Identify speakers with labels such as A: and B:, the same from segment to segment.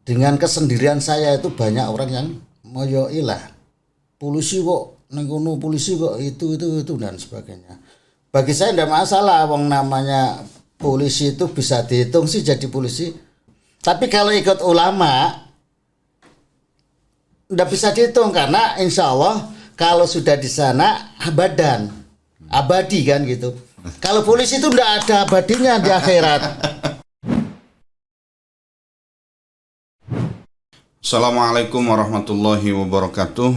A: dengan kesendirian saya itu banyak orang yang moyoi lah. Polisi kok nengkono, polisi kok itu dan sebagainya. Bagi saya tidak masalah, wong namanya polisi itu bisa dihitung sih jadi polisi. Tapi kalau ikut ulama tidak bisa dihitung karena insya Allah kalau sudah di sana abadi kan gitu. Kalau polisi itu tidak ada abadinya di akhirat.
B: Assalamualaikum warahmatullahi wabarakatuh.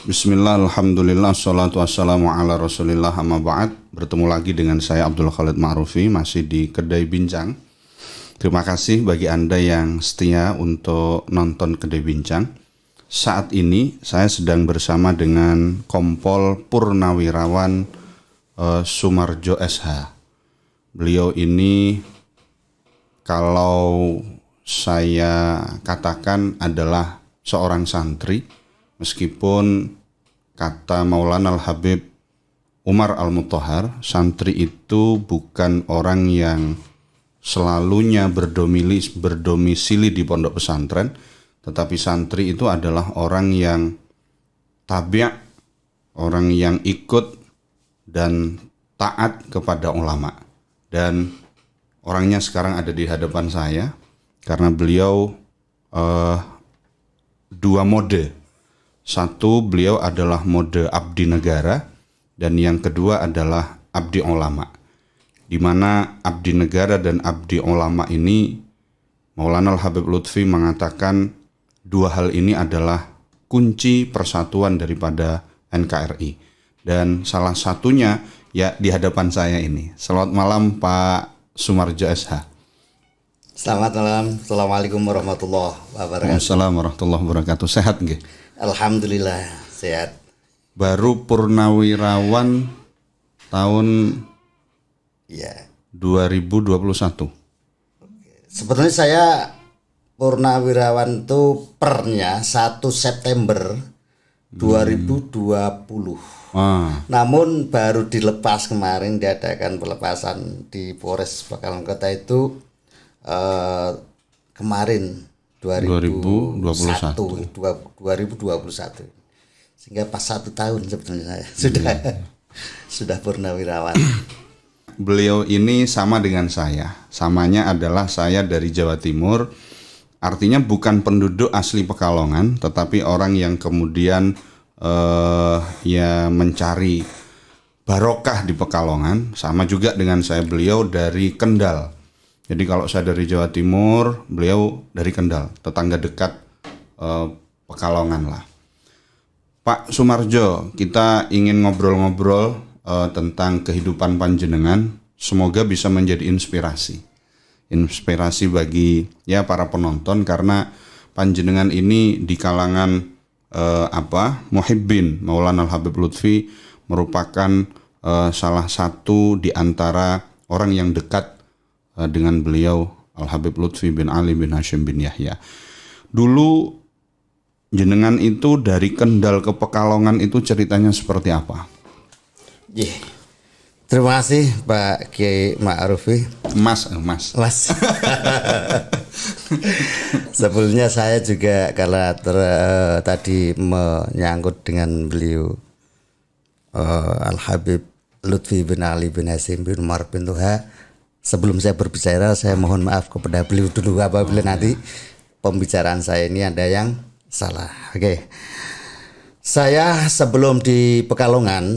B: Bismillah, alhamdulillah, salatu wassalamu ala rasulillah, amma ba'd. Bertemu lagi dengan saya Abdul Khalid Ma'rufi, masih di Kedai Bincang. Terima kasih bagi Anda yang setia untuk nonton Kedai Bincang. Saat ini saya sedang bersama dengan Kompol Purnawirawan Sumarjo SH. Beliau ini kalau saya katakan adalah seorang santri, meskipun kata Maulana Al-Habib Umar Al-Mutahhar, santri itu bukan orang yang selalunya berdomisili di pondok pesantren, tetapi santri itu adalah orang yang tabi', orang yang ikut dan taat kepada ulama. Dan orangnya sekarang ada di hadapan saya karena beliau dua mode. Satu, beliau adalah mode abdi negara, dan yang kedua adalah abdi ulama. Di mana abdi negara dan abdi ulama ini, Maulana Al-Habib Lutfi mengatakan dua hal ini adalah kunci persatuan daripada NKRI. Dan salah satunya ya di hadapan saya ini. Selamat malam Pak Sumarjo SH.
A: Selamat malam. Assalamualaikum warahmatullahi wabarakatuh.
B: Assalamualaikum warahmatullahi wabarakatuh. Sehat nggih?
A: Alhamdulillah sehat.
B: Baru purnawirawan tahun
A: Ya.
B: 2021.
A: Sebetulnya saya purnawirawan itu pernya 1 September 2020. Namun baru dilepas kemarin, diadakan pelepasan di Polres Bakalan Kota itu kemarin 2021. Sehingga pas 1 tahun sebetulnya saya sudah purnawirawan.
B: Beliau ini sama dengan saya. Samanya adalah saya dari Jawa Timur. Artinya bukan penduduk asli Pekalongan, tetapi orang yang kemudian ya mencari barokah di Pekalongan. Sama juga dengan saya, beliau dari Kendal. Jadi kalau saya dari Jawa Timur, beliau dari Kendal, tetangga dekat Pekalongan lah. Pak Sumarjo, kita ingin ngobrol-ngobrol tentang kehidupan panjenengan. Semoga bisa menjadi inspirasi bagi ya para penonton, karena panjenengan ini di kalangan muhibbin Maulana Al-Habib Lutfi merupakan salah satu di antara orang yang dekat dengan beliau, Al-Habib Lutfi bin Ali bin Hashim bin Yahya. Dulu jenengan itu dari Kendal ke Pekalongan itu ceritanya seperti apa?
A: Terima kasih Pak Kiai Ma'rufi.
B: Mas.
A: Sebelumnya saya juga karena tadi menyangkut dengan beliau Al-Habib Lutfi bin Ali bin Hashim bin Umar bin Tuha. Sebelum saya berbicara, saya mohon maaf kepada beliau dulu apabila nanti pembicaraan saya ini ada yang salah. Oke. Saya sebelum di Pekalongan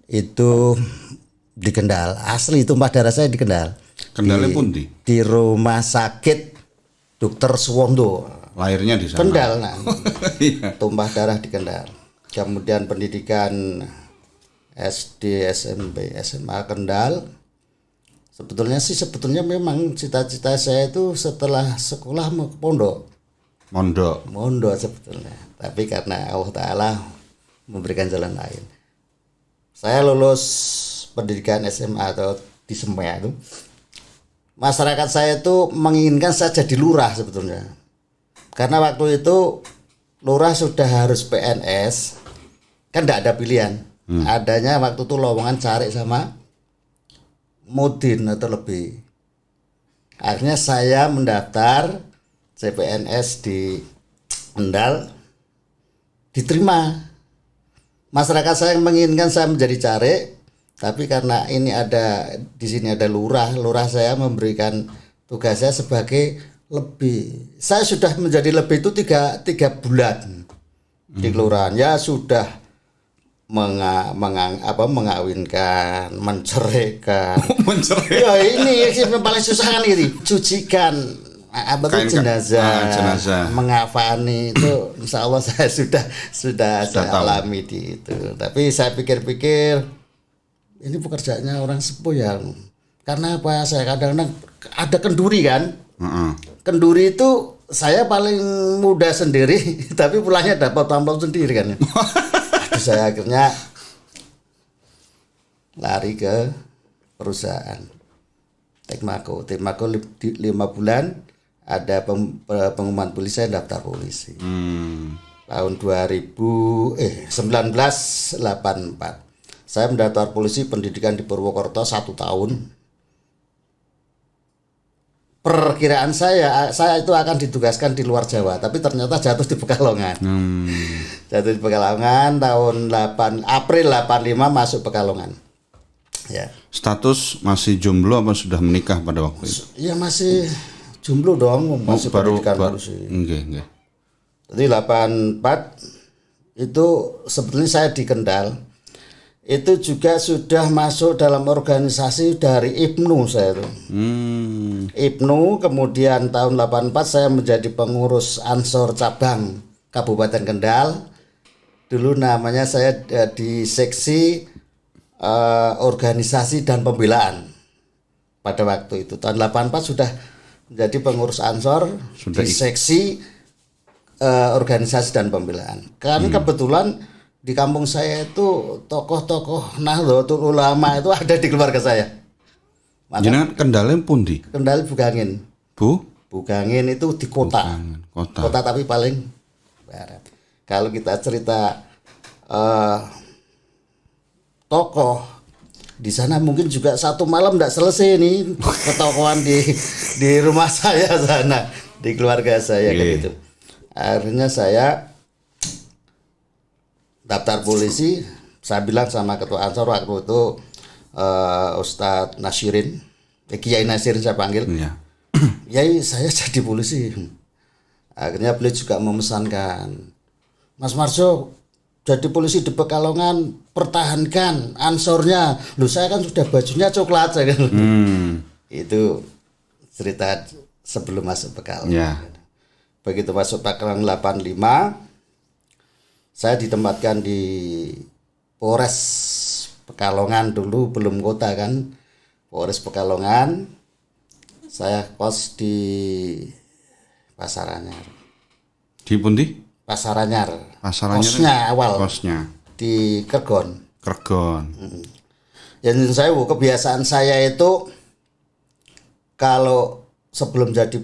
A: itu di Kendal. Asli tumpah darah saya di Kendal.
B: Kendalnya pun di
A: rumah sakit Dr. Suwondo.
B: Lahirnya di sana.
A: Kendal. Nah. Tumpah darah di Kendal. Kemudian pendidikan SD, SMP, SMA Kendal. Sebetulnya memang cita-cita saya itu setelah sekolah mau ke pondok. Mondok sebetulnya. Tapi karena Allah Ta'ala memberikan jalan lain. Saya lulus pendidikan SMA atau di Semea itu. Masyarakat saya itu menginginkan saya jadi lurah sebetulnya. Karena waktu itu lurah sudah harus PNS. Kan tidak ada pilihan. Adanya waktu itu lowongan cari sama Mudin atau lebih. Akhirnya saya mendaftar CPNS di Kendal, diterima. Masyarakat saya menginginkan saya menjadi caleg, tapi karena ini ada di sini ada lurah saya memberikan tugas saya sebagai lebih. Saya sudah menjadi lebih itu tiga bulan di kelurahan. Ya sudah mengawinkan, menceraikan.
B: Mencerai.
A: Ya ini yang paling susah kan ini, cucikan jenazah, mengafani itu insya Allah saya sudah saya
B: tahu.
A: alami di itu. Tapi saya pikir-pikir ini pekerjaannya orang sepuh ya. Karena apa? Saya kadang-kadang ada kenduri kan. Kenduri itu saya paling muda sendiri, tapi pulangnya dapat amplop sendiri kan. Aduh, saya akhirnya lari ke perusahaan Tekmako 5 bulan. Ada pengumuman polisi, saya daftar polisi. Tahun 1984. Saya mendaftar polisi pendidikan di Purwokerto 1 tahun. Perkiraan saya itu akan ditugaskan di luar Jawa, tapi ternyata jatuh di Pekalongan. Jatuh di Pekalongan tahun April 85 masuk Pekalongan. Ya.
B: Status masih jomblo apa sudah menikah pada waktu itu?
A: Ya masih jomblo dong, masih pendidikan polisi.
B: Enggak.
A: Jadi 84 itu sebetulnya saya di Kendal. Itu juga sudah masuk dalam organisasi dari IPNU saya itu. IPNU, kemudian tahun 84 saya menjadi pengurus Ansor cabang Kabupaten Kendal. Dulu namanya saya di seksi organisasi dan pembelaan. Pada waktu itu tahun 84 sudah menjadi pengurus Ansor di seksi organisasi dan pembelaan. Karena kebetulan di kampung saya itu tokoh-tokoh Nahdlatul Ulama itu ada di keluarga saya.
B: Jenengan Kendalnya pundi?
A: Kendal Bugangin. Bugangin itu di kota. Kota tapi paling barat. Kalau kita cerita tokoh di sana mungkin juga satu malam tidak selesai nih ketokohan di rumah saya sana, di keluarga saya gitu. Akhirnya saya daftar polisi. Saya bilang sama ketua Ansor waktu itu Ustadz Nasirin, Kiai Nasirin saya panggil. Yai, saya jadi polisi. Akhirnya beliau juga memesankan, Mas Marjo jadi polisi di Pekalongan, pertahankan Ansornya. Loh, saya kan sudah bajunya coklat saya kan. Itu cerita sebelum masuk Pekalongan. Begitu masuk Pekalongan 85, saya ditempatkan di Polres Pekalongan dulu, belum kota kan. Polres Pekalongan. Saya kos di Pasar Anyar.
B: Di pundi?
A: Pasar Anyar.
B: Kosnya
A: awal.
B: Kosnya
A: di Kergon. Yang saya kebiasaan saya itu kalau sebelum jadi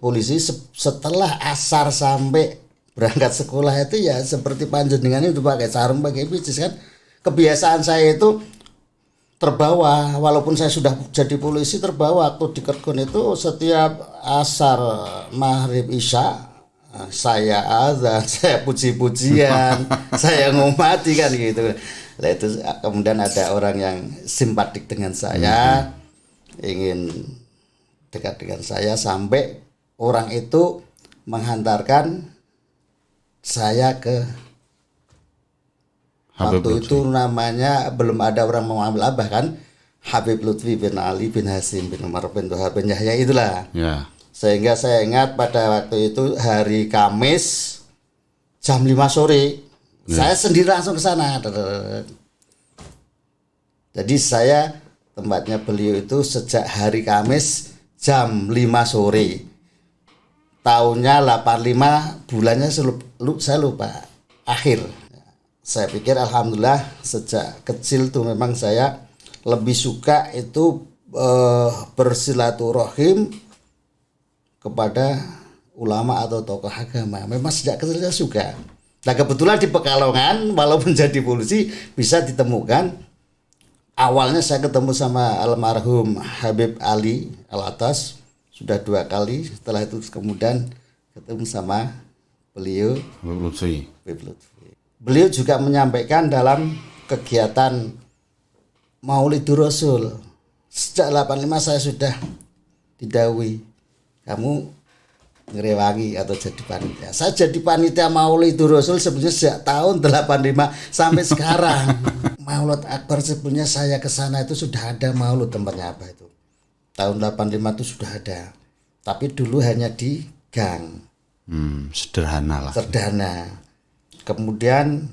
A: polisi setelah asar sampai berangkat sekolah itu ya seperti panjenengan itu pakai sarung, pakai picis kan. Kebiasaan saya itu terbawa, walaupun saya sudah jadi polisi terbawa. Waktu di Kergon itu setiap asar maghrib isya saya azan, saya puji-pujian, saya ngomati kan gitu. Nah, itu kemudian ada orang yang simpatik dengan saya, ingin dekat dengan saya, sampai orang itu menghantarkan saya ke
B: Habib
A: waktu
B: Lutfi.
A: itu namanya belum ada orang mengambil abah kan, Habib Lutfi bin Ali bin Hasim bin Umar bin Tuhar bin Yahya itulah. Sehingga saya ingat pada waktu itu hari Kamis jam 5 sore saya sendiri langsung ke sana. Jadi saya tempatnya beliau itu sejak hari Kamis jam 5 sore. Tahunnya 85, bulannya saya lupa. Akhir. Saya pikir alhamdulillah sejak kecil tuh memang saya lebih suka itu bersilaturahim kepada ulama atau tokoh agama. Memang sejak kecil saya suka. Nah kebetulan di Pekalongan walaupun jadi polisi bisa ditemukan. Awalnya saya ketemu sama almarhum Habib Ali Alatas sudah 2 kali. Setelah itu kemudian ketemu sama beliau
B: Lutfi.
A: Habib Lutfi. Beliau juga menyampaikan dalam kegiatan Maulidur Rasul. Sejak 85 saya sudah didhawuhi, kamu ngrewangi atau jadi panitia. Saya jadi panitia Maulidur Rasul sebenarnya sejak tahun 85 sampai sekarang. Maulid Akbar sebenarnya saya ke sana itu sudah ada maulid, tempatnya apa itu. Tahun 85 itu sudah ada. Tapi dulu hanya di gang.
B: Sederhana lah.
A: Sederhana. Kemudian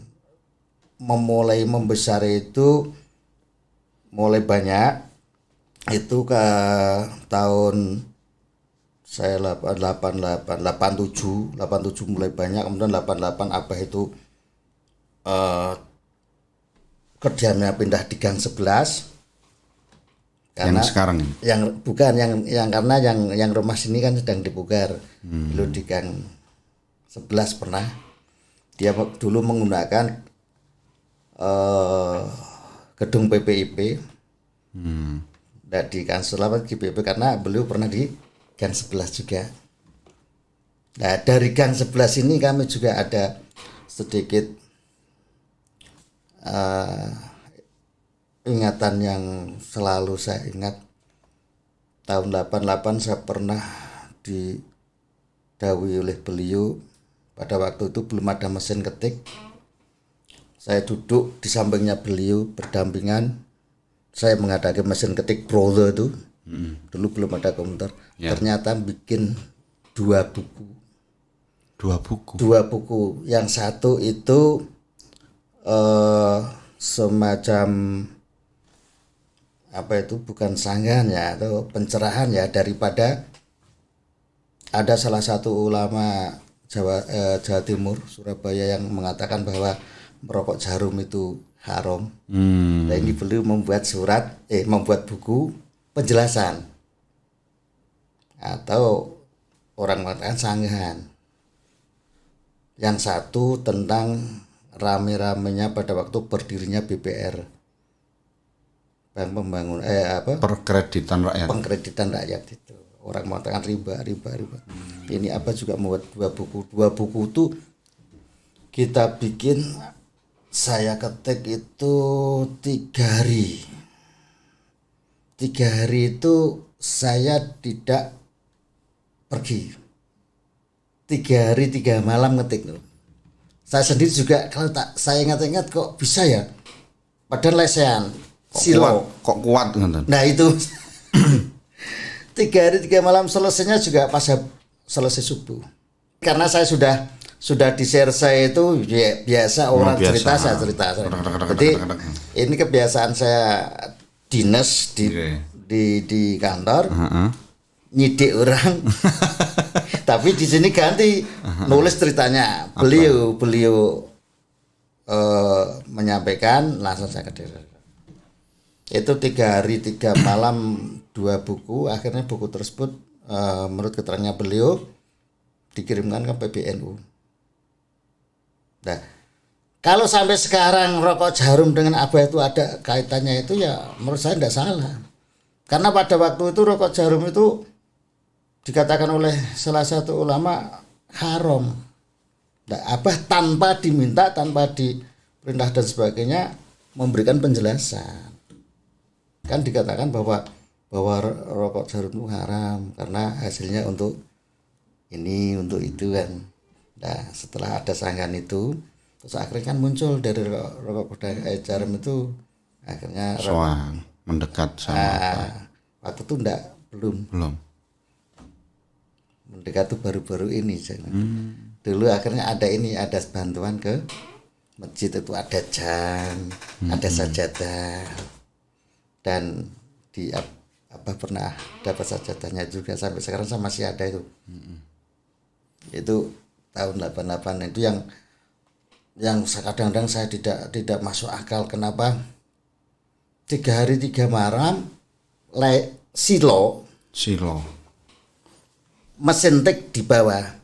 A: memulai membesar itu mulai banyak itu ke tahun saya 87 mulai banyak, kemudian 88 Abah itu kerjanya pindah di gang 11 karena
B: Yang sekarang ini.
A: yang bukan yang karena yang rumah sini kan sedang dipugar. Dulu di gang 11 pernah dia dulu menggunakan gedung PPIP. Nggak di Kansel apa di PPIP karena beliau pernah di gang 11 juga. Nah, dari gang 11 ini kami juga ada sedikit ingatan yang selalu saya ingat. Tahun 88 saya pernah didhawuhi oleh beliau. Pada waktu itu belum ada mesin ketik. Saya duduk di sampingnya beliau berdampingan. Saya menghadapi mesin ketik Brother itu. Dulu belum ada komputer.
B: Ya.
A: Ternyata bikin 2 buku.
B: 2 buku.
A: 2 buku. Yang satu itu semacam apa itu, bukan sanggahan ya atau pencerahan ya, daripada ada salah satu ulama Jawa Timur Surabaya yang mengatakan bahwa merokok jarum itu haram. Nah, ini beliau membuat membuat buku penjelasan atau orang mengatakan sanggahan. Yang satu tentang rame-ramenya pada waktu berdirinya BPR, Bank Pembangunan
B: Perkreditan Rakyat.
A: Pengkreditan Rakyat itu. Orang mengatakan riba. Ini apa juga membuat 2 buku. 2 buku itu kita bikin, saya ketik itu 3 hari. 3 hari itu saya tidak pergi. 3 hari 3 malam ngetik tuh. Saya sendiri juga kalau tak saya ingat-ingat kok bisa ya. Padahal lesehan. Silo.
B: Kok kuat kan?
A: Nah itu 3 hari 3 malam, selesainya juga pas selesai subuh. Karena saya sudah di share saya itu ya, biasa orang
B: biasa.
A: cerita saya cerita. Jadi ini kebiasaan saya dinas di kantor, nyidik orang. Tapi di sini ganti nulis ceritanya. Beliau menyampaikan, langsung saya ke diri. Itu 3 hari 3 malam 2 buku. Akhirnya buku tersebut menurut keterangannya beliau dikirimkan ke PBNU. Nah, kalau sampai sekarang rokok jarum dengan Abah itu ada kaitannya, itu ya menurut saya tidak salah. Karena pada waktu itu rokok jarum itu dikatakan oleh salah satu ulama haram. Nah, Abah tanpa diminta, tanpa diperintah dan sebagainya memberikan penjelasan. Kan dikatakan bahwa rokok jarum itu haram karena hasilnya untuk ini, untuk itu kan. Nah, setelah ada sanggahan itu, terus akhirnya kan muncul dari rokok jarum itu akhirnya
B: soang mendekat sama
A: waktu itu belum mendekat tuh baru-baru ini. Dulu akhirnya ada bantuan ke masjid itu, ada jam, ada sajadah, dan di apa pernah dapat sajadahnya juga, sampai sekarang saya masih ada itu. Itu tahun 88 itu yang kadang-kadang saya tidak masuk akal, kenapa 3 hari 3 malam silo mesin tik di bawah.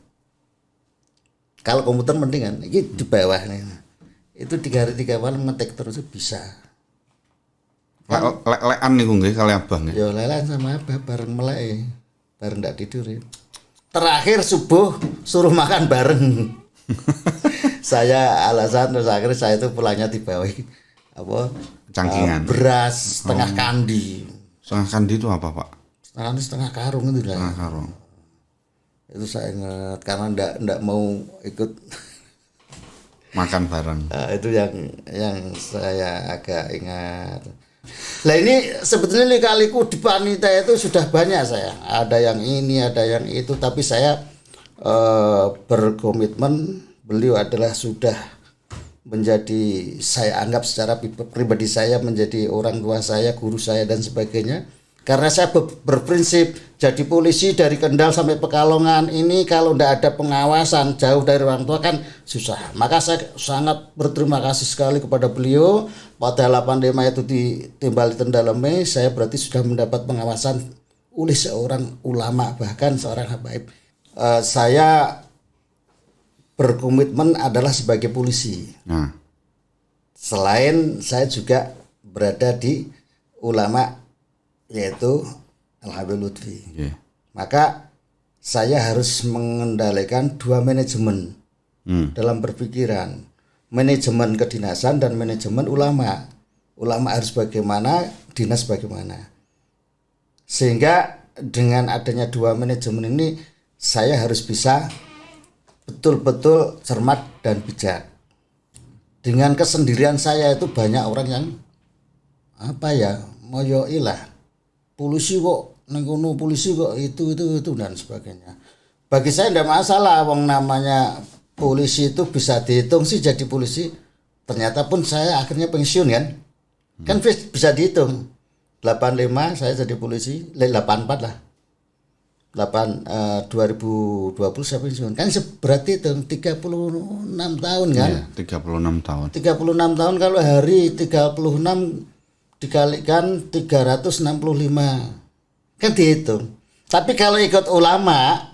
A: Kalau komputer mendingan ini di bawah nih. Itu 3 hari 3 malam ngetik terus bisa.
B: Lekan niku nggih kali Abang nggih.
A: Ya lelan sama Abah bareng melek. Bareng ndak tidur ya. terakhir subuh suruh makan bareng. Saya alasan terus akhirnya saya itu pulangnya dibawahi apa
B: Cangkingan.
A: beras setengah kandi.
B: Setengah kandi itu apa, Pak?
A: Setengah karung itu lah.
B: Setengah karung.
A: Itu saya ingat karena ndak mau ikut
B: Makan bareng.
A: itu yang saya agak ingat. Lah ini sebetulnya lika-liku di panitia itu sudah banyak saya. Ada yang ini, ada yang itu, tapi saya berkomitmen beliau adalah sudah menjadi, saya anggap secara pribadi saya menjadi orang tua saya, guru saya dan sebagainya. Karena saya berprinsip jadi polisi dari Kendal sampai Pekalongan ini kalau tidak ada pengawasan jauh dari orang tua kan susah. Maka saya sangat berterima kasih sekali kepada beliau. Pada 85 itu ditimbali Tendaleme, saya berarti sudah mendapat pengawasan oleh seorang ulama, bahkan seorang habaib. Saya berkomitmen adalah sebagai polisi.
B: Nah,
A: Selain saya juga berada di ulama yaitu Al-Habib Lutfi.
B: iya.
A: Maka saya harus mengendalikan dua manajemen dalam berpikiran. Manajemen kedinasan dan manajemen ulama. Ulama harus bagaimana, dinas bagaimana. Sehingga dengan adanya dua manajemen ini saya harus bisa betul-betul cermat dan bijak. Dengan kesendirian saya itu banyak orang yang moyoilah. Polisi kok nengkono, polisi kok itu dan sebagainya. Bagi saya tidak masalah, wong namanya polisi itu bisa dihitung sih jadi polisi. Ternyata pun saya akhirnya pensiun kan. Kan bisa dihitung. 85 saya jadi polisi, 84 lah. 2020 saya pensiun. Kan berarti itu 36 tahun kan?
B: Iya, 36 tahun.
A: 36 tahun kalau hari 36 dikalikan 365 kan dihitung. Tapi kalau ikut ulama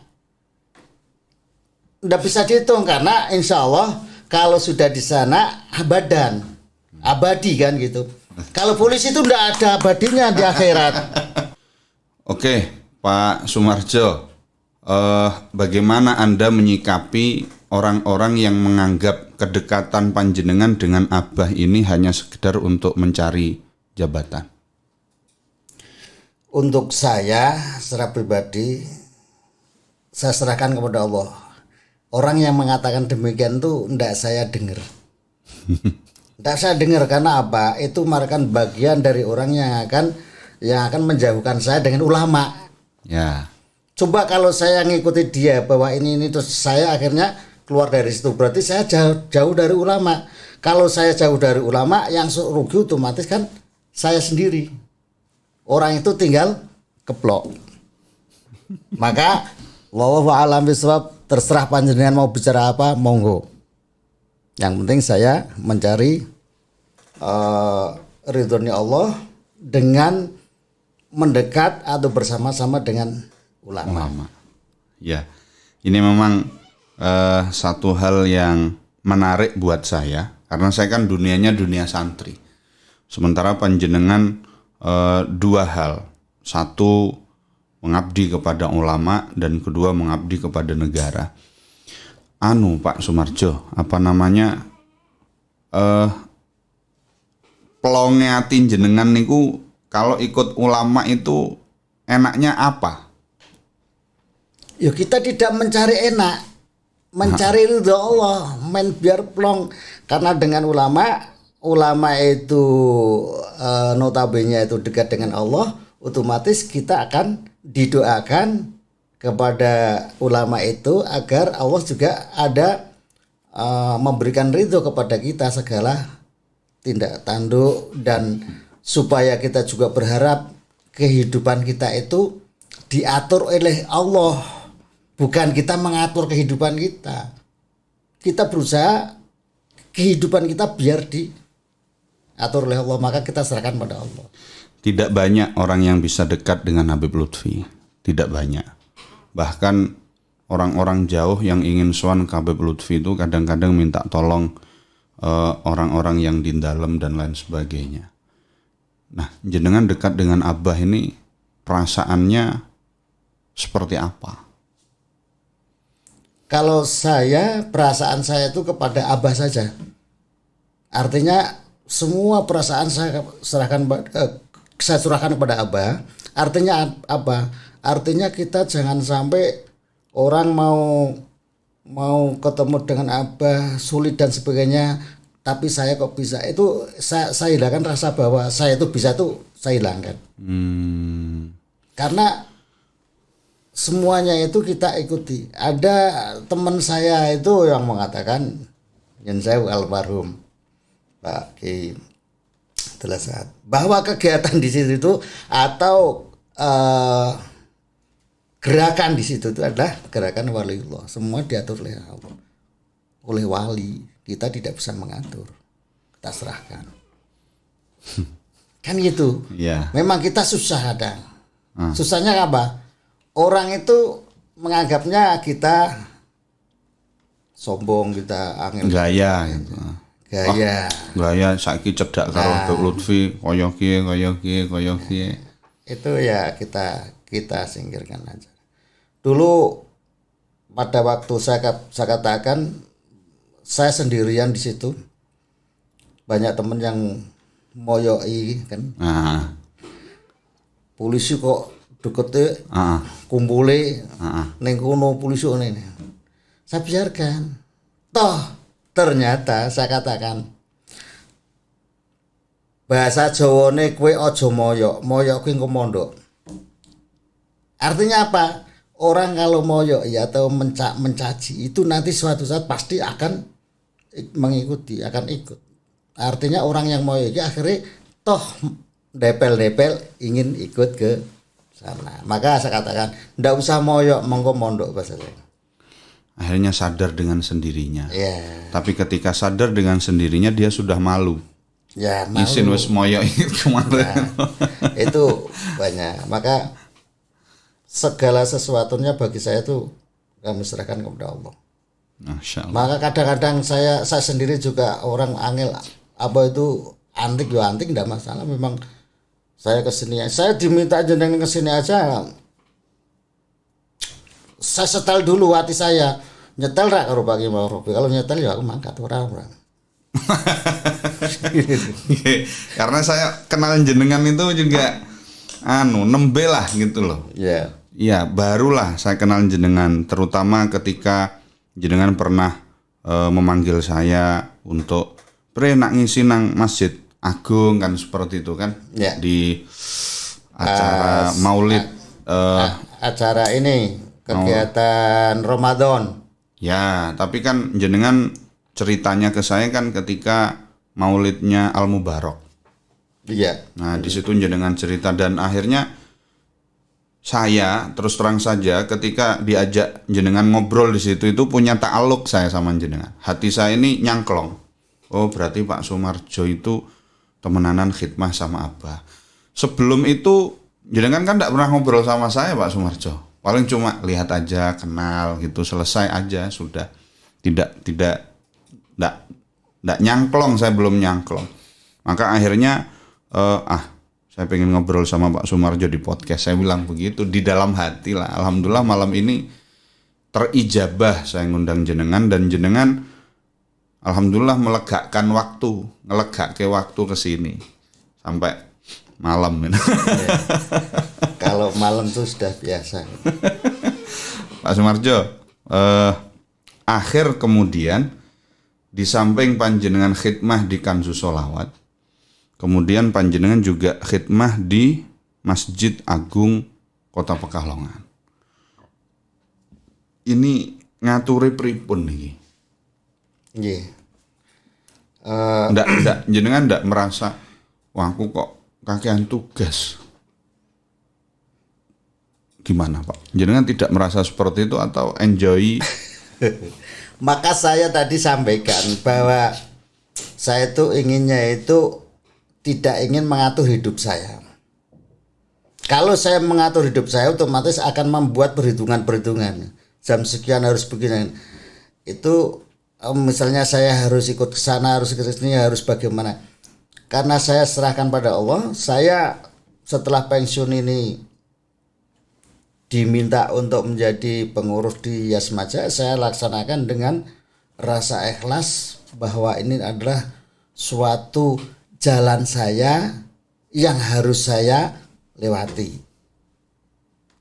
A: nggak bisa dihitung karena insya Allah kalau sudah di sana abadi kan gitu. Kalau polisi itu nggak ada abadinya di akhirat.
B: Oke, Pak Sumarjo, bagaimana Anda menyikapi orang-orang yang menganggap kedekatan panjenengan dengan Abah ini hanya sekedar untuk mencari jabatan?
A: Untuk saya secara pribadi saya serahkan kepada Allah. Orang yang mengatakan demikian tuh ndak saya dengar. Ndak saya dengar karena apa? Itu merupakan bagian dari orang yang akan menjauhkan saya dengan ulama.
B: Ya.
A: Coba kalau saya ngikuti dia bahwa ini terus saya akhirnya keluar dari situ. Berarti saya jauh dari ulama. Kalau saya jauh dari ulama yang rugi otomatis kan saya sendiri. Orang itu tinggal keplok. Maka wallahu a'lam bishawab, terserah panjenengan mau bicara apa, monggo. Yang penting saya mencari ridhonya Allah dengan mendekat atau bersama-sama dengan ulama.
B: Ya, ini memang satu hal yang menarik buat saya karena saya kan dunianya dunia santri. Sementara panjenengan dua hal, satu mengabdi kepada ulama dan kedua mengabdi kepada negara. Pak Sumarjo, pelonge ati jenengan niku kalau ikut ulama itu enaknya apa?
A: Ya kita tidak mencari enak, mencari ridho Allah, main biar plong. Karena dengan ulama itu notabene itu dekat dengan Allah, otomatis kita akan didoakan kepada ulama itu agar Allah juga ada memberikan ridho kepada kita segala tindak tanduk, dan supaya kita juga berharap kehidupan kita itu diatur oleh Allah, bukan kita mengatur kehidupan kita. Kita berusaha kehidupan kita biar diatur oleh Allah, maka kita serahkan pada Allah.
B: Tidak banyak orang yang bisa dekat dengan Habib Lutfi, tidak banyak. Bahkan orang-orang jauh yang ingin sowan ke Habib Lutfi itu kadang-kadang minta tolong orang-orang yang di dalam dan lain sebagainya. Nah, jenengan dekat dengan Abah ini perasaannya seperti apa?
A: kalau saya perasaan saya itu kepada Abah saja. Artinya semua perasaan saya saya serahkan kepada Abah. Artinya apa? Artinya kita jangan sampai orang mau ketemu dengan Abah sulit dan sebagainya, tapi saya kok bisa, itu saya hilangkan rasa bahwa saya itu bisa, tuh saya hilangkan. Karena semuanya itu kita ikuti. Ada teman saya itu yang mengatakan, yang saya almarhum Pak Ki Telasat, bahwa kegiatan di situ itu atau gerakan di situ itu adalah gerakan waliullah. Semua diatur oleh Allah, oleh wali. Kita tidak bisa mengatur, kita serahkan. Kan gitu.
B: Iya.
A: Memang kita susah kadang. Susahnya apa? Orang itu menganggapnya kita sombong, kita angin.
B: Gaya gitu. Gaya saiki cedak karo Mbak Lutfi, kaya kiye.
A: Itu ya kita singkirkan aja. Dulu pada waktu saya katakan saya sendirian di situ, banyak teman yang moyoi kan. Polisi kok dekete, kumpule ning kono polisi ini. Saya biarkan. Toh ternyata saya katakan bahasa Jawane kowe aja moyok kuwi engko mondok. Artinya apa? Orang kalau moyok ya atau mencaci itu nanti suatu saat pasti akan mengikuti, akan ikut. Artinya orang yang moyok akhirnya toh depel-depel ingin ikut ke sana. Maka saya katakan ndak usah moyok, monggo mondok bahasa saya.
B: Akhirnya sadar dengan sendirinya.
A: Yeah.
B: Tapi ketika sadar dengan sendirinya dia sudah malu.
A: Ya, malu.
B: Isin wis moyok kemarin.
A: Nah, itu banyak. Maka segala sesuatunya bagi saya itu kami serahkan kepada Allah.
B: Masya Allah.
A: Maka kadang-kadang saya sendiri juga orang angel apa itu antik ya antik, enggak masalah. Memang saya kesini, saya diminta jenengan kesini aja, saya setel dulu hati saya, nyetel rak karo Pak Kiai Ma'ruf. Kalau nyetel ya aku mangkat orang.
B: Karena saya kenal jenengan itu juga nembe lah gitu loh.
A: Iya.
B: Iya, barulah saya kenal jenengan, terutama ketika jenengan pernah memanggil saya untuk nak ngisi nang Masjid Agung kan, seperti itu kan.
A: Ya.
B: Di acara Maulid
A: acara ini kegiatan Ramadan.
B: Ya, tapi kan jenengan ceritanya ke saya kan ketika Maulidnya Al Mubarak.
A: Iya.
B: Nah, di situ jenengan cerita dan akhirnya saya terus terang saja ketika diajak jenengan ngobrol di situ itu punya ta'aluk saya sama jenengan. Hati saya ini nyangklong. Oh, berarti Pak Sumarjo itu temenanan khidmah sama Abah. Sebelum itu jenengan kan enggak pernah ngobrol sama saya Pak Sumarjo. Paling cuma lihat aja, kenal gitu, selesai aja sudah. Tidak nyangklong, saya belum nyangklong. Maka akhirnya saya pengen ngobrol sama Pak Sumarjo di podcast. Saya bilang begitu di dalam hati lah. Alhamdulillah malam ini terijabah saya ngundang jenengan dan jenengan alhamdulillah melegakan waktu, ngelegake waktu ke sini sampai malam.
A: Ya. Kalau malam itu sudah biasa.
B: Pak Sumarjo, akhir kemudian di samping panjenengan khidmah di Kanzus Sholawat, kemudian panjenengan juga khidmah di Masjid Agung Kota Pekalongan. Ini ngaturi pripun niki?
A: Nggih.
B: Jenengan ndak merasa wah aku kok kakean tugas. Gimana Pak? Jenengan tidak merasa seperti itu atau enjoy?
A: Maka saya tadi sampaikan bahwa saya itu inginnya itu tidak ingin mengatur hidup saya. Kalau saya mengatur hidup saya otomatis akan membuat perhitungan-perhitungan. Jam sekian harus begini. Itu misalnya saya harus ikut ke sana, harus ke sini, harus bagaimana. Karena saya serahkan pada Allah, saya setelah pensiun ini diminta untuk menjadi pengurus di Yasmaja, saya laksanakan dengan rasa ikhlas bahwa ini adalah suatu jalan saya yang harus saya lewati.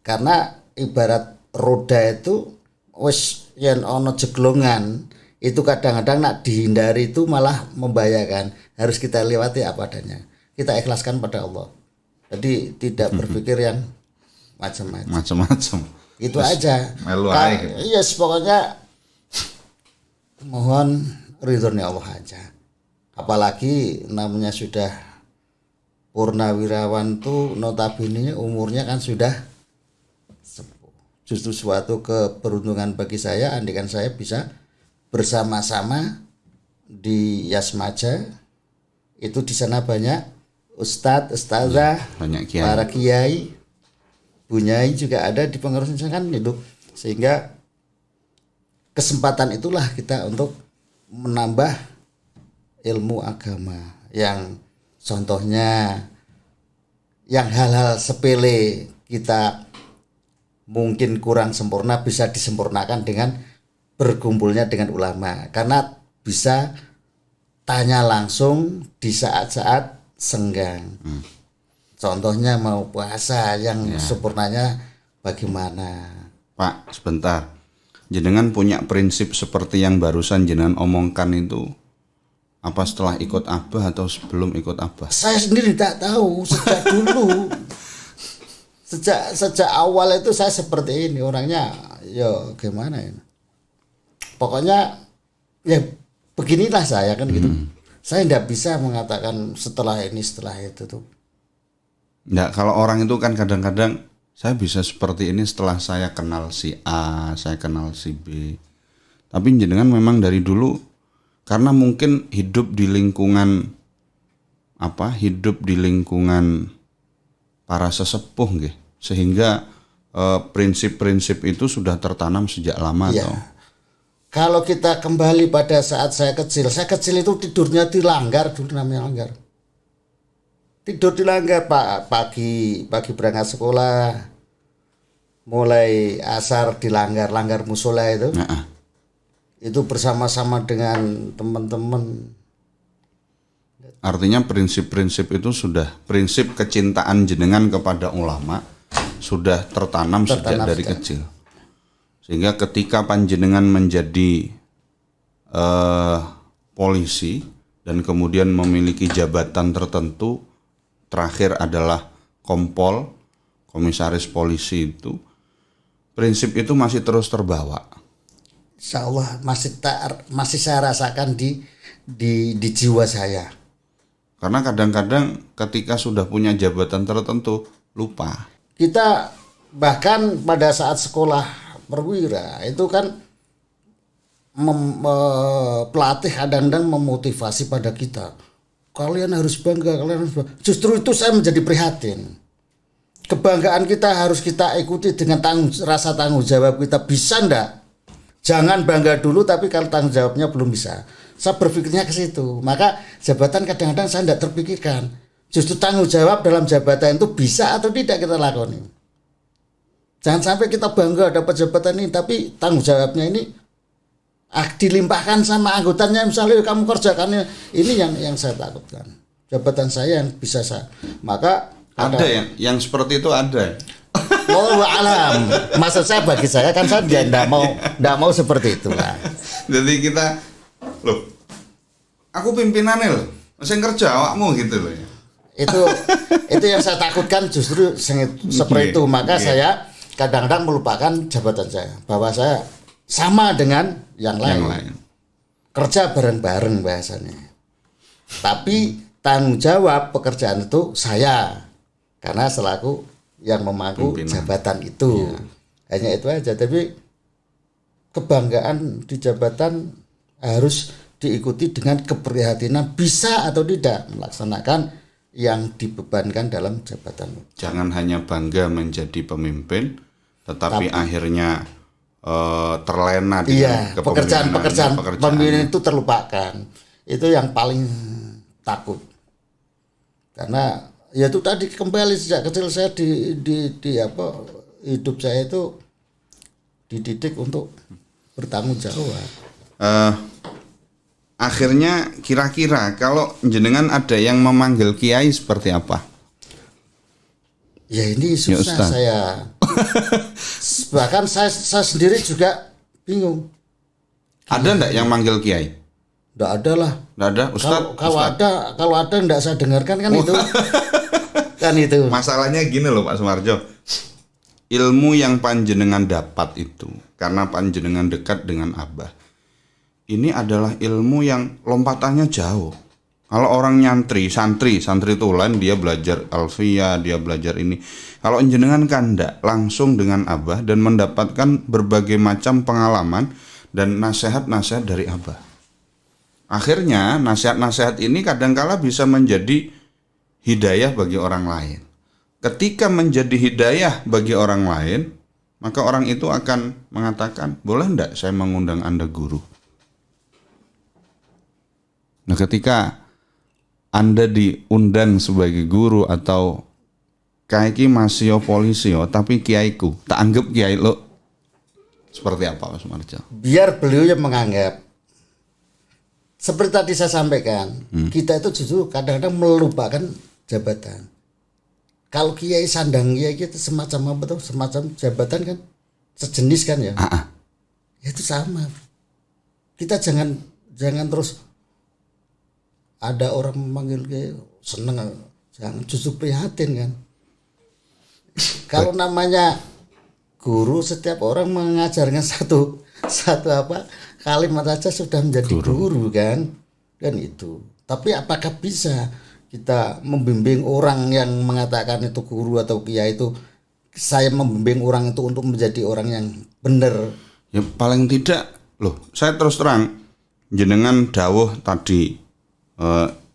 A: Karena ibarat roda itu wis yen ono jeglongan, itu kadang-kadang nak dihindari itu malah membahayakan. Harus kita lewati apa adanya. Kita ikhlaskan pada Allah. Jadi tidak berpikir yang macam-macam. Itu
B: Terus
A: aja.
B: melu ae.
A: Yes, pokoknya mohon ridhonya Allah aja. Apalagi namanya sudah purnawirawan tuh notabene umurnya kan sudah sepuh. Justru suatu keberuntungan bagi saya andikan saya bisa bersama-sama di Yasmaja. Itu di sana banyak ustadz, ustazah,
B: banyak kiai.
A: para kiai, bunyai juga ada di pengurus kan itu. Sehingga kesempatan itulah kita untuk menambah ilmu agama yang contohnya yang hal-hal sepele kita mungkin kurang sempurna bisa disempurnakan dengan berkumpulnya dengan ulama, karena bisa tanya langsung di saat-saat senggang. Contohnya mau puasa yang sempurnanya bagaimana?
B: Pak, sebentar. Jenengan punya prinsip seperti yang barusan jenengan omongkan itu apa setelah ikut Abah atau sebelum ikut Abah?
A: Saya sendiri tidak tahu sejak dulu. Sejak awal itu saya seperti ini orangnya. Ya gimana ya? Pokoknya ya beginilah saya kan gitu. Saya tidak bisa mengatakan setelah ini setelah itu tuh.
B: Nggak, kalau orang itu kan kadang-kadang saya bisa seperti ini setelah saya kenal si A, saya kenal si B. Tapi jenengan memang dari dulu karena mungkin hidup di lingkungan para sesepuh nggih, sehingga prinsip-prinsip itu sudah tertanam sejak lama
A: Iya.
B: atau
A: Kalau kita kembali pada saat saya kecil itu tidurnya dilanggar dulu, namanya langgar. Tidur dilanggar Pak, pagi berangkat sekolah, mulai asar langgar musola itu. Itu bersama-sama dengan teman-teman.
B: artinya prinsip-prinsip itu sudah prinsip kecintaan jenengan kepada ulama sudah tertanam sejak dari kecil. Sehingga ketika panjenengan menjadi polisi dan kemudian memiliki jabatan tertentu, terakhir adalah kompol, komisaris polisi itu, prinsip itu masih terus terbawa.
A: Insya Allah masih saya rasakan di jiwa saya.
B: Karena kadang-kadang ketika sudah punya jabatan tertentu lupa.
A: Kita bahkan pada saat sekolah perwira itu kan pelatih kadang-kadang memotivasi pada kita, kalian harus bangga. Justru itu saya menjadi prihatin. Kebanggaan kita harus kita ikuti dengan rasa tanggung jawab kita. Bisa ndak? Jangan bangga dulu tapi kalau tanggung jawabnya belum bisa. Saya berpikirnya ke situ. Maka jabatan kadang-kadang saya tidak terpikirkan. Justru tanggung jawab dalam jabatan itu bisa atau tidak kita lakoni. Jangan sampai kita bangga dapat jabatan ini tapi tanggung jawabnya ini dilimpahkan sama anggotanya, misalnya kamu kerjakan ini yang saya takutkan. Jabatan saya yang bisa saya. Maka
B: ada yang seperti itu ada.
A: Oh alam. Maksud saya bagi saya kan saya tidak mau seperti itu lah.
B: Jadi kita aku pimpinannya loh. Saya kerja awakmu gitu loh ya.
A: Itu yang saya takutkan justru seperti itu. Maka saya kadang-kadang melupakan jabatan saya, bahwa saya sama dengan yang lain. Kerja bareng-bareng bahasanya. Tapi tanggung jawab pekerjaan itu saya, karena selaku yang memangku jabatan itu. Hanya itu aja. Tapi kebanggaan di jabatan harus diikuti dengan keprihatinan bisa atau tidak melaksanakan yang dibebankan dalam jabatan.
B: Jangan hanya bangga menjadi pemimpin, tetapi akhirnya terlena dengan
A: pekerjaan pemimpin itu terlupakan. Itu yang paling takut. Karena ya itu tadi kembali sejak kecil saya hidup saya itu dididik untuk bertanggung jawab.
B: Akhirnya kira-kira kalau jenengan ada yang memanggil kiai seperti apa?
A: Ya ini
B: Ya,
A: susah
B: Ustaz.
A: saya. Bahkan saya sendiri juga bingung.
B: Ada enggak yang manggil kiai?
A: Nggak ada lah.
B: Enggak ada, Ustaz.
A: Kalau ada nggak saya dengarkan kan itu. Kan itu.
B: Masalahnya gini loh Pak Sumarjo. Ilmu yang panjenengan dapat itu karena panjenengan dekat dengan Abah. Ini adalah ilmu yang lompatannya jauh. Kalau orang santri tulen dia belajar alfiyah, dia belajar ini. Kalau jenengan kan enggak, langsung dengan Abah dan mendapatkan berbagai macam pengalaman dan nasihat-nasihat dari Abah. Akhirnya nasihat-nasihat ini kadangkala bisa menjadi hidayah bagi orang lain. Ketika menjadi hidayah bagi orang lain, maka orang itu akan mengatakan, boleh enggak saya mengundang Anda guru? Nah, ketika Anda diundang sebagai guru atau kaiki masih polisi tapi kiaiku, tak anggap kiai lo, seperti apa Mas Marjo?
A: Biar beliau yang menganggap. Seperti tadi saya sampaikan, kita itu justru kadang-kadang melupakan jabatan. Kalau kiai sandang kiai itu semacam apa tuh? Semacam jabatan kan, sejenis kan ya. Ya itu sama. Kita jangan terus ada orang memanggil kiai seneng, jangan, justru prihatin kan. Kalau namanya guru, setiap orang mengajarkan satu apa kalimat saja sudah menjadi guru kan itu. Tapi apakah bisa kita membimbing orang yang mengatakan itu guru atau kiai itu, saya membimbing orang itu untuk menjadi orang yang benar?
B: Ya paling tidak loh, saya terus terang jenengan dawuh tadi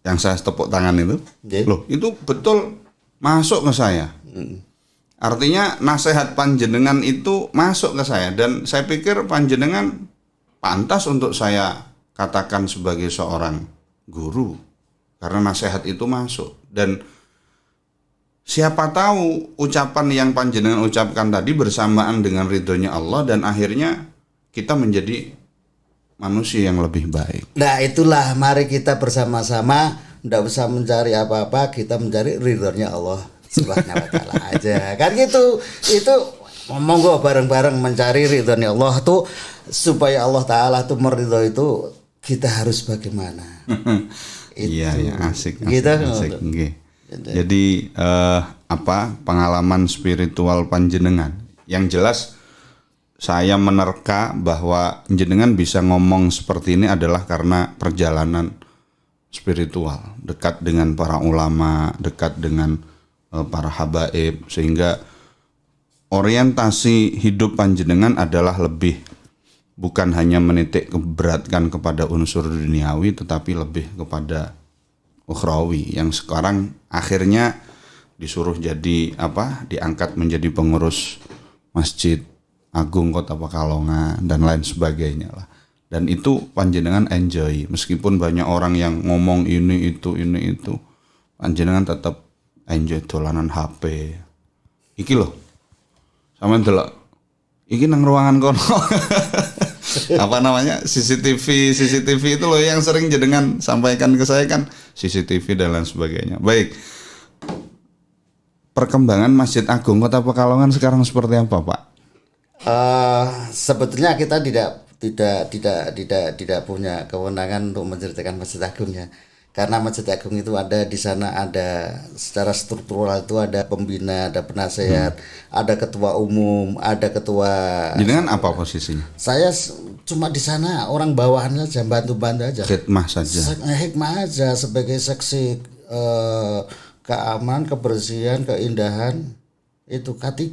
B: yang saya tepuk tangan itu, loh itu betul masuk ke saya. Artinya nasihat panjenengan itu masuk ke saya dan saya pikir panjenengan pantas untuk saya katakan sebagai seorang guru karena nasihat itu masuk. Dan siapa tahu ucapan yang panjenengan ucapkan tadi bersamaan dengan ridhonya Allah dan akhirnya kita menjadi manusia yang lebih baik.
A: Nah itulah, mari kita bersama-sama, tidak usah mencari apa-apa, kita mencari ridhonya Allah Subhanahu wa ta'ala aja. Kan gitu. Itu monggo bareng-bareng mencari ridhonya Allah tuh, supaya Allah Ta'ala tuh meridho itu kita harus bagaimana.
B: Iya, ya, asik.
A: Gitu.
B: Asik. Jadi apa pengalaman spiritual panjenengan? Yang jelas saya menerka bahwa jenengan bisa ngomong seperti ini adalah karena perjalanan spiritual, dekat dengan para ulama, dekat dengan para habaib, sehingga orientasi hidup panjenengan adalah lebih bukan hanya menitik beratkan kepada unsur duniawi tetapi lebih kepada ukhrawi yang sekarang akhirnya disuruh jadi diangkat menjadi pengurus Masjid Agung Kota Pekalongan dan lain sebagainya lah. Dan itu panjenengan enjoy meskipun banyak orang yang ngomong ini itu panjenengan tetap enjoy dolanan HP. Iki loh sampean delok iki nang ruangan kono. Apa namanya CCTV itu loh yang sering jenengan sampaikan ke saya kan, CCTV dan lain sebagainya. Baik, perkembangan Masjid Agung Kota Pekalongan sekarang seperti apa Pak?
A: Sebetulnya kita tidak punya kewenangan untuk menceritakan Masjid Agung ya, karena Masjid Agung itu ada di sana, ada secara struktural itu ada pembina, ada penasehat, ada ketua umum, ada ketua.
B: Jenengan apa posisinya?
A: Saya cuma di sana orang bawahannya saja, bantu-bantu aja.
B: Hikmah saja.
A: Hikmah aja sebagai seksi keamanan, kebersihan, keindahan, itu K3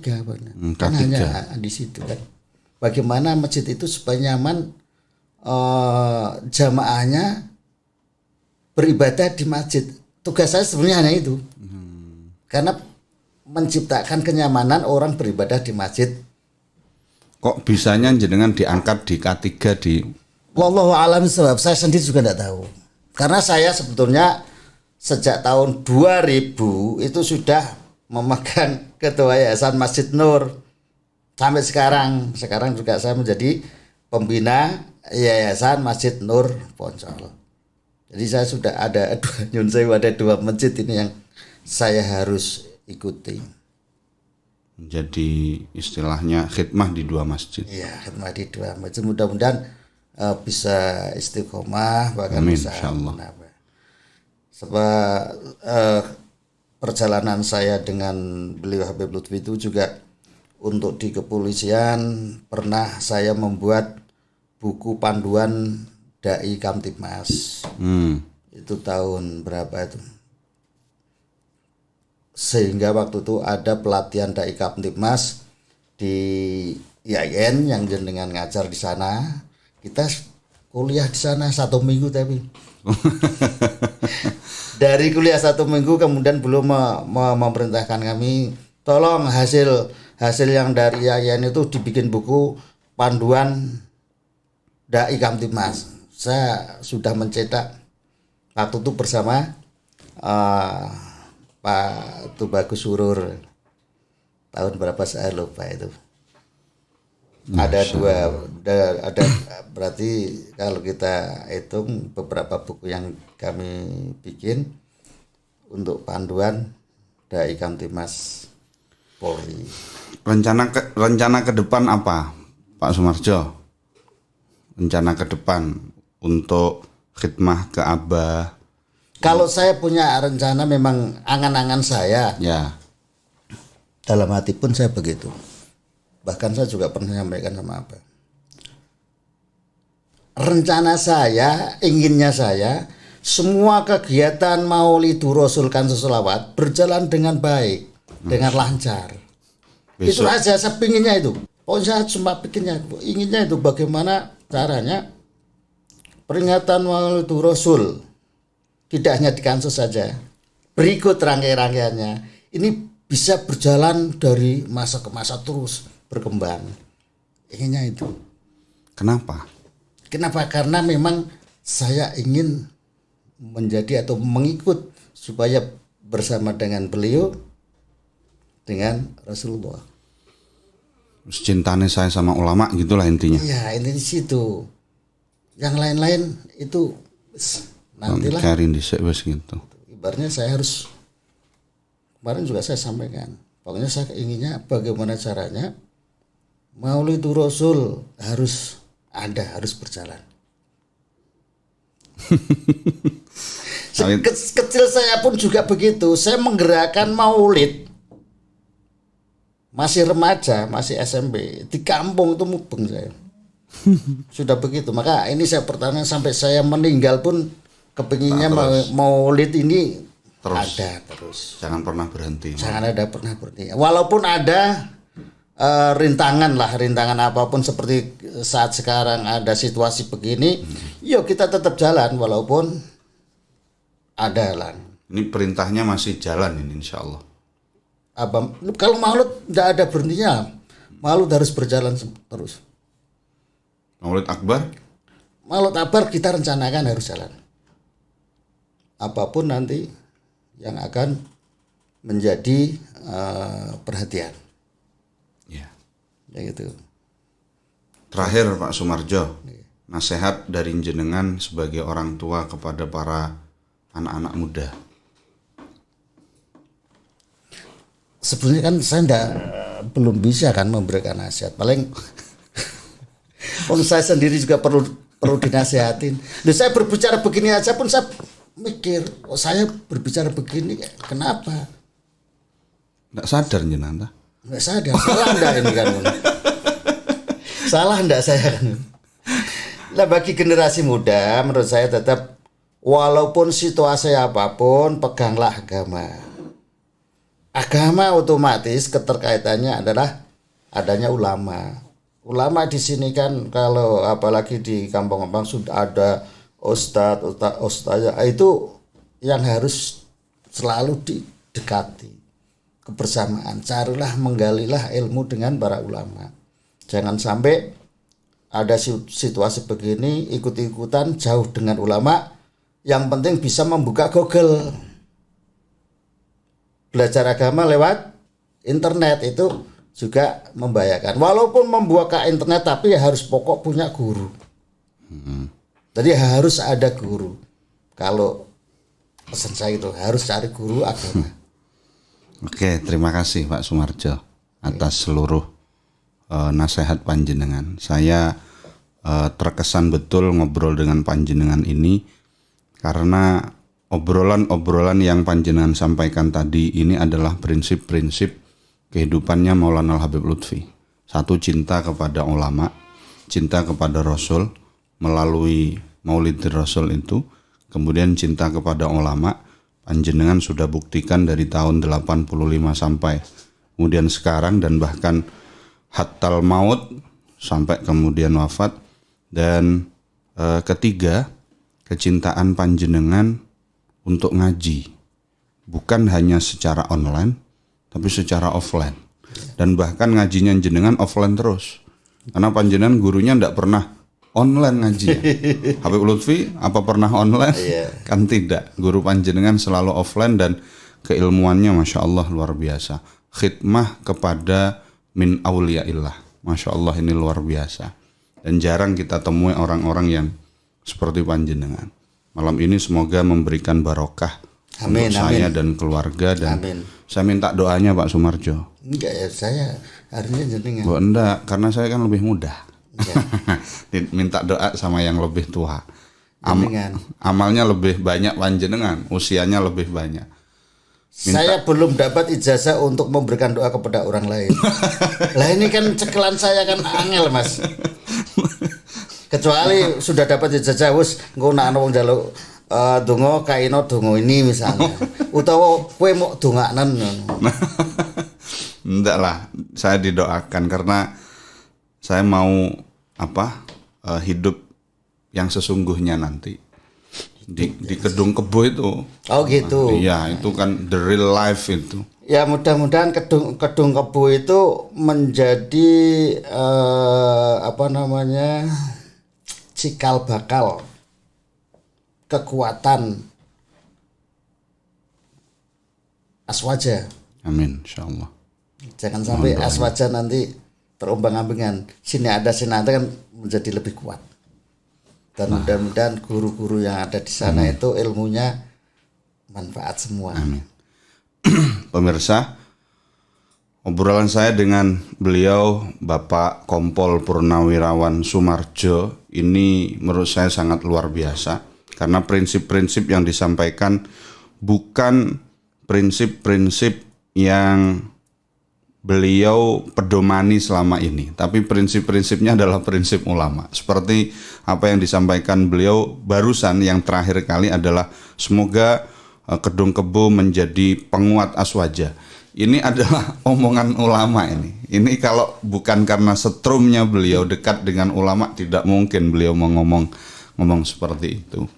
A: kan hanya di situ kan. Bagaimana masjid itu supaya nyaman jamaahnya beribadah di masjid. Tugas saya sebenarnya hanya itu. Karena menciptakan kenyamanan orang beribadah di masjid.
B: Kok bisanya jenengan diangkat di K3 di
A: Wallahu a'lam bishawab, saya sendiri juga tidak tahu. Karena saya sebetulnya sejak tahun 2000 itu sudah memegang ketua Yayasan Masjid Nur Sampai sekarang juga saya menjadi pembina Yayasan Masjid Nur Poncol. Jadi saya sudah ada dua masjid ini yang saya harus ikuti.
B: Jadi istilahnya khidmah di 2 masjid.
A: Iya, khidmah di 2 masjid. Mudah-mudahan bisa istiqomah, bahkan
B: Amin,
A: bisa
B: insyaallah.
A: menambah. Sebab perjalanan saya dengan beliau Habib Lutfi itu juga untuk di kepolisian pernah saya membuat buku panduan Dai Kamtibmas. Itu tahun berapa itu? Sehingga waktu itu ada pelatihan Dai Kamtibmas di IAIN yang jenengan ngajar di sana. Kita kuliah di sana 1 minggu tapi. Dari kuliah 1 minggu kemudian belum memerintahkan kami tolong hasil yang dari IAIN itu dibikin buku panduan Dai Kamtibmas. Saya sudah mencetak waktu itu bersama Pak Tubagus Surur. Tahun berapa saya lupa itu. Ada berarti kalau kita hitung beberapa buku yang kami bikin untuk panduan Dai Kamtibmas Polri.
B: Rencana ke depan apa, Pak Sumarjo? Rencana ke depan untuk khidmah ke Abah.
A: Kalau saya punya rencana, memang angan-angan saya.
B: Ya.
A: Dalam hati pun saya begitu. Bahkan saya juga pernah menyampaikan sama Abah. Rencana saya, inginnya saya, semua kegiatan Maulidur Rasul kan selawat berjalan dengan baik, dengan lancar. Itu aja saya pinginnya itu. Saya cuma pikirnya, inginnya itu bagaimana caranya peringatan Maulidur Rasul tidak hanya di Kansus saja. Berikut rangkaian-rangkaiannya ini bisa berjalan dari masa ke masa terus berkembang. Inginnya itu.
B: Kenapa?
A: Karena memang saya ingin menjadi atau mengikut supaya bersama dengan beliau, dengan Rasulullah.
B: Cintanya saya sama ulama gitulah intinya.
A: Ya, ini di situ. Yang lain-lain itu nantilah.
B: Karin dhisik wis gitu.
A: Ibaratnya saya harus, kemarin juga saya sampaikan, pokoknya saya inginnya bagaimana caranya Maulidur Rasul harus berjalan. Kecil saya pun juga begitu. Saya menggerakkan maulid masih remaja, masih SMP di kampung itu mubeng saya. Sudah begitu. Maka ini saya pertahankan sampai saya meninggal pun kepinginnya maulid ini terus. Ada terus.
B: Jangan pernah berhenti.
A: Jangan ada pernah berhenti. Walaupun ada rintangan apapun seperti saat sekarang ada situasi begini, yuk kita tetap jalan walaupun ada halang.
B: Ini perintahnya masih jalan ini insya Allah.
A: Kalau maulid tidak ada berhentinya, maulid harus berjalan terus.
B: Maulid Akbar?
A: Maulid Akbar kita rencanakan harus jalan. Apapun nanti yang akan menjadi perhatian. Ya gitu.
B: Terakhir Pak Sumarjo, nasihat dari jenengan sebagai orang tua kepada para anak-anak muda.
A: Sebenarnya kan saya belum bisa kan memberikan nasihat. Paling saya sendiri juga perlu dinasihatin. Saya berbicara begini aja pun saya mikir, saya berbicara begini kenapa?
B: Nggak sadar jenengan?
A: Nggak sadar, salah enggak ini kan? Salah enggak saya kan? Nah, bagi generasi muda menurut saya tetap walaupun situasi apapun peganglah agama. Agama otomatis keterkaitannya adalah adanya ulama. Ulama di sini kan kalau apalagi di kampung-kampung sudah ada ustadz itu yang harus selalu didekati. Kebersamaan, carilah menggalilah ilmu dengan para ulama. Jangan sampai ada situasi begini ikut-ikutan jauh dengan ulama. Yang penting bisa membuka Google, belajar agama lewat internet itu juga membahayakan. Walaupun membuka internet tapi harus pokok punya guru. Jadi harus ada guru. Kalau pesan saya itu harus cari guru agama.
B: Oke, terima kasih Pak Sumarjo atas seluruh nasihat panjenengan. Saya terkesan betul ngobrol dengan panjenengan ini karena obrolan-obrolan yang panjenengan sampaikan tadi ini adalah prinsip-prinsip kehidupannya Maulana Al-Habib Lutfi. Satu, cinta kepada ulama, cinta kepada Rasul melalui Maulid Rasul itu, kemudian cinta kepada ulama, panjenengan sudah buktikan dari tahun 85 sampai kemudian sekarang dan bahkan hattal maut sampai kemudian wafat. Dan ketiga, kecintaan panjenengan untuk ngaji, bukan hanya secara online tapi secara offline, dan bahkan ngajinya jenengan offline terus karena panjenengan gurunya ndak pernah online ngaji. Habib Lutfi apa pernah online? Kan tidak, guru panjenengan selalu offline dan keilmuannya Masya Allah luar biasa. Khidmah kepada min auliyaillah, Masya Allah ini luar biasa dan jarang kita temui orang-orang yang seperti panjenengan. Malam ini semoga memberikan barokah
A: Amin,
B: untuk saya dan keluarga, dan saya minta doanya Pak Sumarjo.
A: Enggak ya, saya harinya jenengan.
B: Oh, enggak, karena saya kan lebih muda. Minta doa sama yang lebih tua. Amalnya lebih banyak panjenengan, usianya lebih banyak.
A: Saya belum dapat ijazah untuk memberikan doa kepada orang lain. Lah ini kan cekelan saya kan angel, Mas. Kecuali sudah dapat ijazah wis engko nek ana wong njaluk donga kaino donga ini misalnya. Utawa kowe mau dongaknen ngono.
B: Enggak lah, saya didoakan karena saya mau hidup yang sesungguhnya nanti di Kedung Kebo itu.
A: Oh gitu.
B: Iya, itu kan the real life itu.
A: Ya mudah-mudahan Kedung Kebo itu menjadi cikal bakal kekuatan Aswaja.
B: Amin, insyaallah.
A: Jangan sampai Aswaja nanti terombang-ambingan. Sini ada kan menjadi lebih kuat. Dan mudah-mudahan guru-guru yang ada di sana itu ilmunya manfaat semua.
B: Amin. Pemirsa, obrolan saya dengan beliau Bapak Kompol Purnawirawan Sumarjo ini menurut saya sangat luar biasa karena prinsip-prinsip yang disampaikan bukan prinsip-prinsip yang beliau pedomani selama ini, tapi prinsip-prinsipnya adalah prinsip ulama. Seperti apa yang disampaikan beliau barusan yang terakhir kali adalah semoga Kedung Kebo menjadi penguat Aswaja. Ini adalah omongan ulama ini. Ini kalau bukan karena setrumnya beliau dekat dengan ulama, tidak mungkin beliau mau ngomong seperti itu.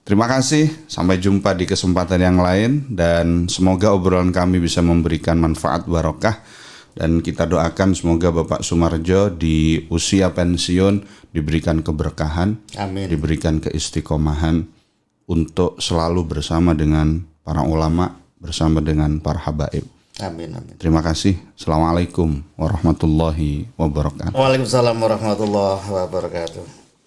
B: Terima kasih, sampai jumpa di kesempatan yang lain dan semoga obrolan kami bisa memberikan manfaat barokah dan kita doakan semoga Bapak Sumarjo di usia pensiun diberikan keberkahan,
A: amin,
B: diberikan keistiqomahan untuk selalu bersama dengan para ulama, bersama dengan para habaib.
A: Amin, amin.
B: Terima kasih. Assalamualaikum warahmatullahi wabarakatuh.
A: Waalaikumsalam warahmatullahi wabarakatuh.